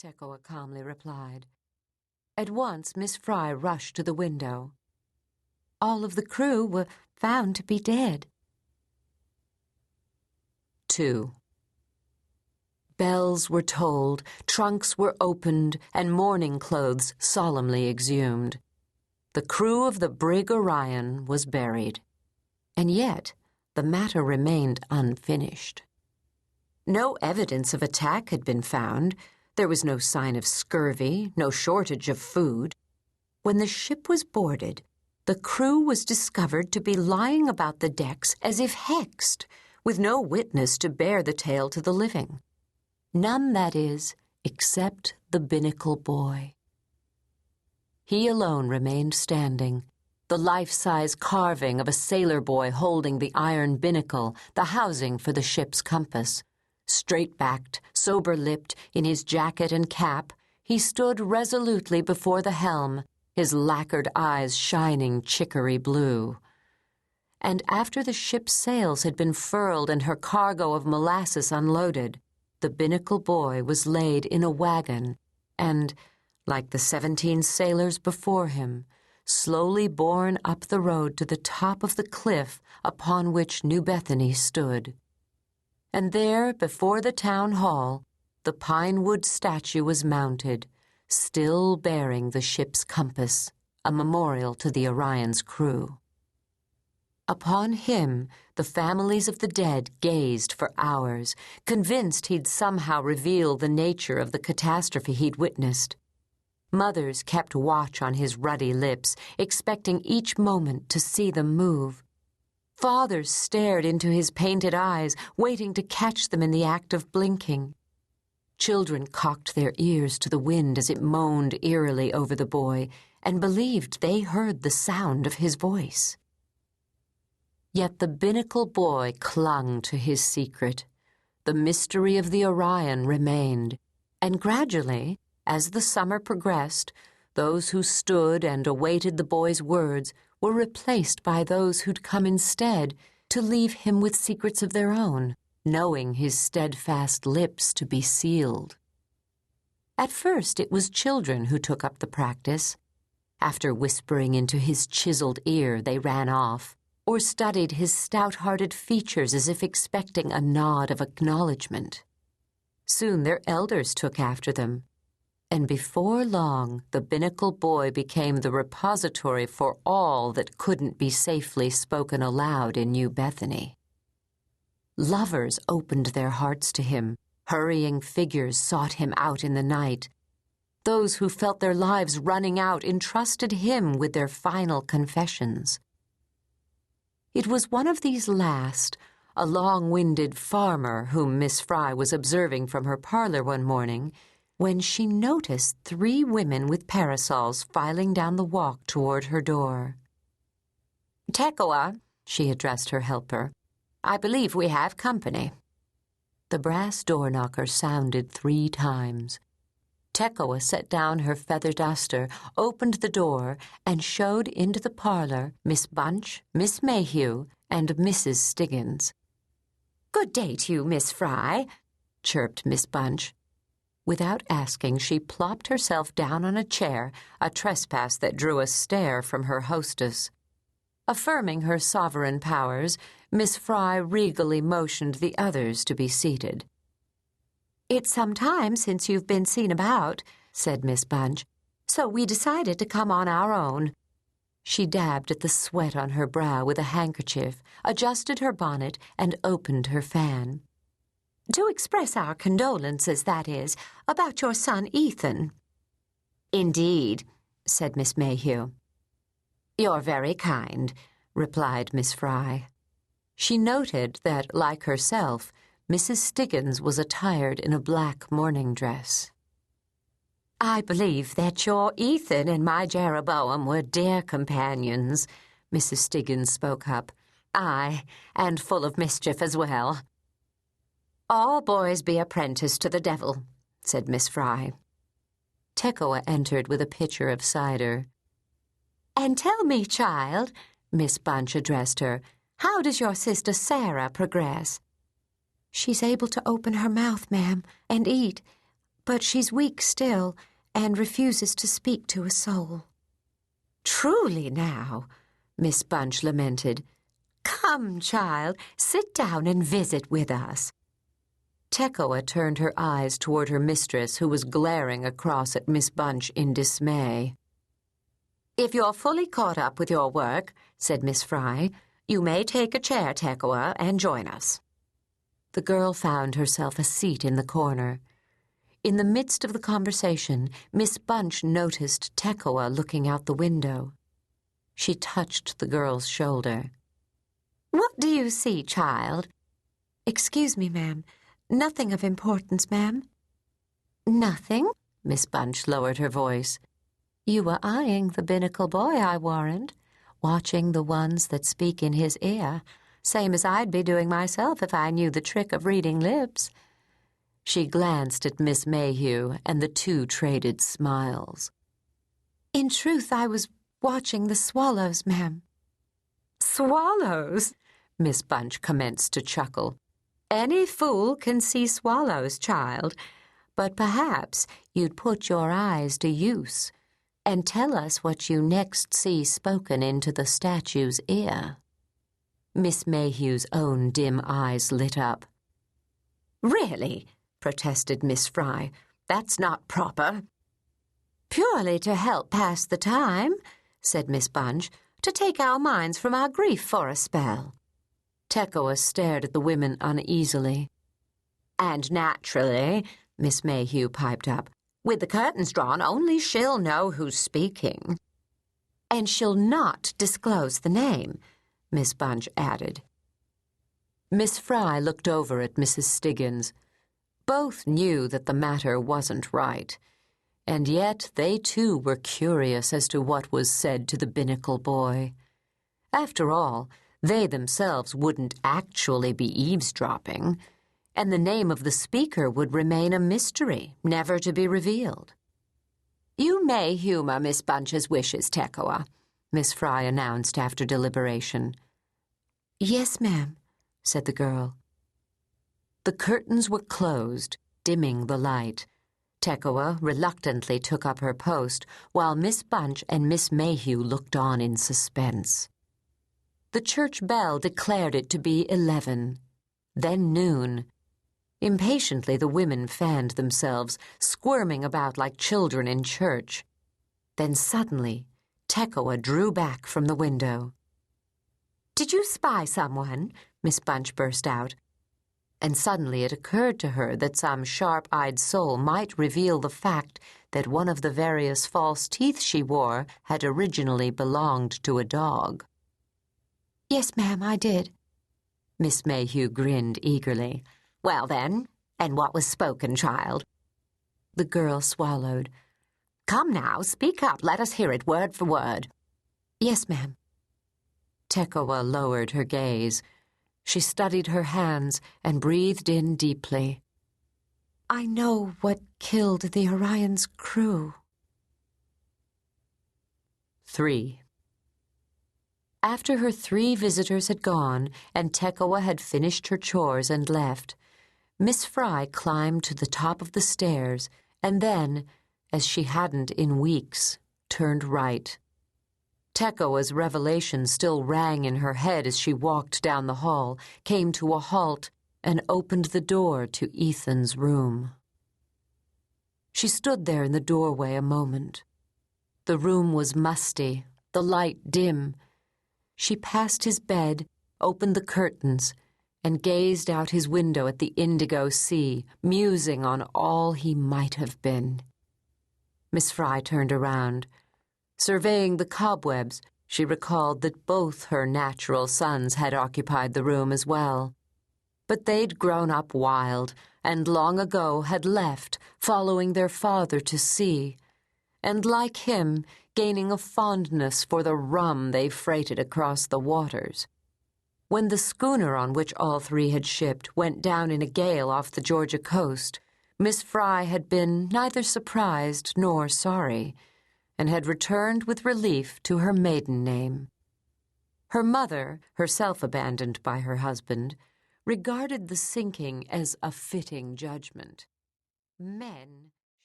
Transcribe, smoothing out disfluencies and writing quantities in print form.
Tekoa calmly replied. At once Miss Fry rushed to the window. All of the crew were found to be dead. 2. Bells were tolled, trunks were opened, and mourning clothes solemnly exhumed. The crew of the brig Orion was buried. And yet, the matter remained unfinished. No evidence of attack had been found. There was no sign of scurvy, no shortage of food. When the ship was boarded, the crew was discovered to be lying about the decks as if hexed, with no witness to bear the tale to the living. None, that is, except the binnacle boy. He alone remained standing, the life-size carving of a sailor boy holding the iron binnacle, the housing for the ship's compass. Straight-backed, sober-lipped, in his jacket and cap, he stood resolutely before the helm, his lacquered eyes shining chicory blue. And after the ship's sails had been furled and her cargo of molasses unloaded, the binnacle boy was laid in a wagon and, like the 17 sailors before him, slowly borne up the road to the top of the cliff upon which New Bethany stood. And there, before the town hall, the pine-wood statue was mounted, still bearing the ship's compass, a memorial to the Orion's crew. Upon him, the families of the dead gazed for hours, convinced he'd somehow reveal the nature of the catastrophe he'd witnessed. Mothers kept watch on his ruddy lips, expecting each moment to see them move. Fathers stared into his painted eyes, waiting to catch them in the act of blinking. Children cocked their ears to the wind as it moaned eerily over the boy, and believed they heard the sound of his voice. Yet the binnacle boy clung to his secret. The mystery of the Orion remained, and gradually, as the summer progressed, those who stood and awaited the boy's words were replaced by those who'd come instead to leave him with secrets of their own, knowing his steadfast lips to be sealed. At first it was children who took up the practice. After whispering into his chiseled ear, they ran off, or studied his stout-hearted features as if expecting a nod of acknowledgement. Soon their elders took after them, and before long the binnacle boy became the repository for all that couldn't be safely spoken aloud in New Bethany. Lovers opened their hearts to him, hurrying figures sought him out in the night. Those who felt their lives running out entrusted him with their final confessions. It was one of these last, a long-winded farmer whom Miss Fry was observing from her parlor one morning, when she noticed 3 women with parasols filing down the walk toward her door. "Tekoa," she addressed her helper, "I believe we have company." The brass door knocker sounded 3 times. Tekoa set down her feather duster, opened the door, and showed into the parlor Miss Bunch, Miss Mayhew, and Mrs. Stiggins. "Good day to you, Miss Fry," chirped Miss Bunch. Without asking, she plopped herself down on a chair, a trespass that drew a stare from her hostess. Affirming her sovereign powers, Miss Fry regally motioned the others to be seated. "It's some time since you've been seen about," said Miss Bunch, "so we decided to come on our own." She dabbed at the sweat on her brow with a handkerchief, adjusted her bonnet, and opened her fan. "To express our condolences, that is, about your son Ethan." "Indeed," said Miss Mayhew. "You're very kind," replied Miss Fry. She noted that, like herself, Mrs. Stiggins was attired in a black morning dress. "I believe that your Ethan and my Jeroboam were dear companions," Mrs. Stiggins spoke up. "Aye, and full of mischief as well." "All boys be apprenticed to the devil," said Miss Fry. Tekoa entered with a pitcher of cider. "And tell me, child," Miss Bunch addressed her, "how does your sister Sarah progress?" "She's able to open her mouth, ma'am, and eat, but she's weak still and refuses to speak to a soul." "Truly now," Miss Bunch lamented. "Come, child, sit down and visit with us." Tekoa turned her eyes toward her mistress, who was glaring across at Miss Bunch in dismay. "If you're fully caught up with your work," said Miss Fry, "you may take a chair, Tekoa, and join us." The girl found herself a seat in the corner. In the midst of the conversation, Miss Bunch noticed Tekoa looking out the window. She touched the girl's shoulder. "What do you see, child?" "Excuse me, ma'am. Nothing of importance, ma'am." "Nothing?" Miss Bunch lowered her voice. "You were eyeing the binnacle boy, I warrant, watching the ones that speak in his ear, same as I'd be doing myself if I knew the trick of reading lips." She glanced at Miss Mayhew, and the two traded smiles. "In truth, I was watching the swallows, ma'am." "Swallows?" Miss Bunch commenced to chuckle. "Any fool can see swallows, child, but perhaps you'd put your eyes to use and tell us what you next see spoken into the statue's ear." Miss Mayhew's own dim eyes lit up. "Really," protested Miss Fry, "that's not proper." "Purely to help pass the time," said Miss Bunch, "to take our minds from our grief for a spell." Tekoa stared at the women uneasily. "And naturally," Miss Mayhew piped up, "with the curtains drawn, only she'll know who's speaking." "And she'll not disclose the name," Miss Bunch added. Miss Fry looked over at Mrs. Stiggins. Both knew that the matter wasn't right, and yet they too were curious as to what was said to the binnacle boy. After all, they themselves wouldn't actually be eavesdropping, and the name of the speaker would remain a mystery, never to be revealed. "You may humor Miss Bunch's wishes, Tekoa," Miss Fry announced after deliberation. "Yes, ma'am," said the girl. The curtains were closed, dimming the light. Tekoa reluctantly took up her post, while Miss Bunch and Miss Mayhew looked on in suspense. The church bell declared it to be 11, then noon. Impatiently the women fanned themselves, squirming about like children in church. Then suddenly, Tekoa drew back from the window. "Did you spy someone?" Miss Bunch burst out. And suddenly it occurred to her that some sharp-eyed soul might reveal the fact that one of the various false teeth she wore had originally belonged to a dog. "Yes, ma'am, I did." Miss Mayhew grinned eagerly. "Well, then, and what was spoken, child?" The girl swallowed. "Come now, speak up. Let us hear it word for word." "Yes, ma'am." Tekoa lowered her gaze. She studied her hands and breathed in deeply. "I know what killed the Orion's crew." 3. After her 3 visitors had gone and Tekoa had finished her chores and left, Miss Fry climbed to the top of the stairs and then, as she hadn't in weeks, turned right. Tekoa's revelation still rang in her head as she walked down the hall, came to a halt, and opened the door to Ethan's room. She stood there in the doorway a moment. The room was musty, the light dim. She passed his bed, opened the curtains, and gazed out his window at the indigo sea, musing on all he might have been. Miss Fry turned around. Surveying the cobwebs, she recalled that both her natural sons had occupied the room as well. But they'd grown up wild, and long ago had left, following their father to sea, and like him, gaining a fondness for the rum they freighted across the waters. When the schooner on which all 3 had shipped went down in a gale off the Georgia coast, Miss Fry had been neither surprised nor sorry, and had returned with relief to her maiden name. Her mother, herself abandoned by her husband, regarded the sinking as a fitting judgment. Men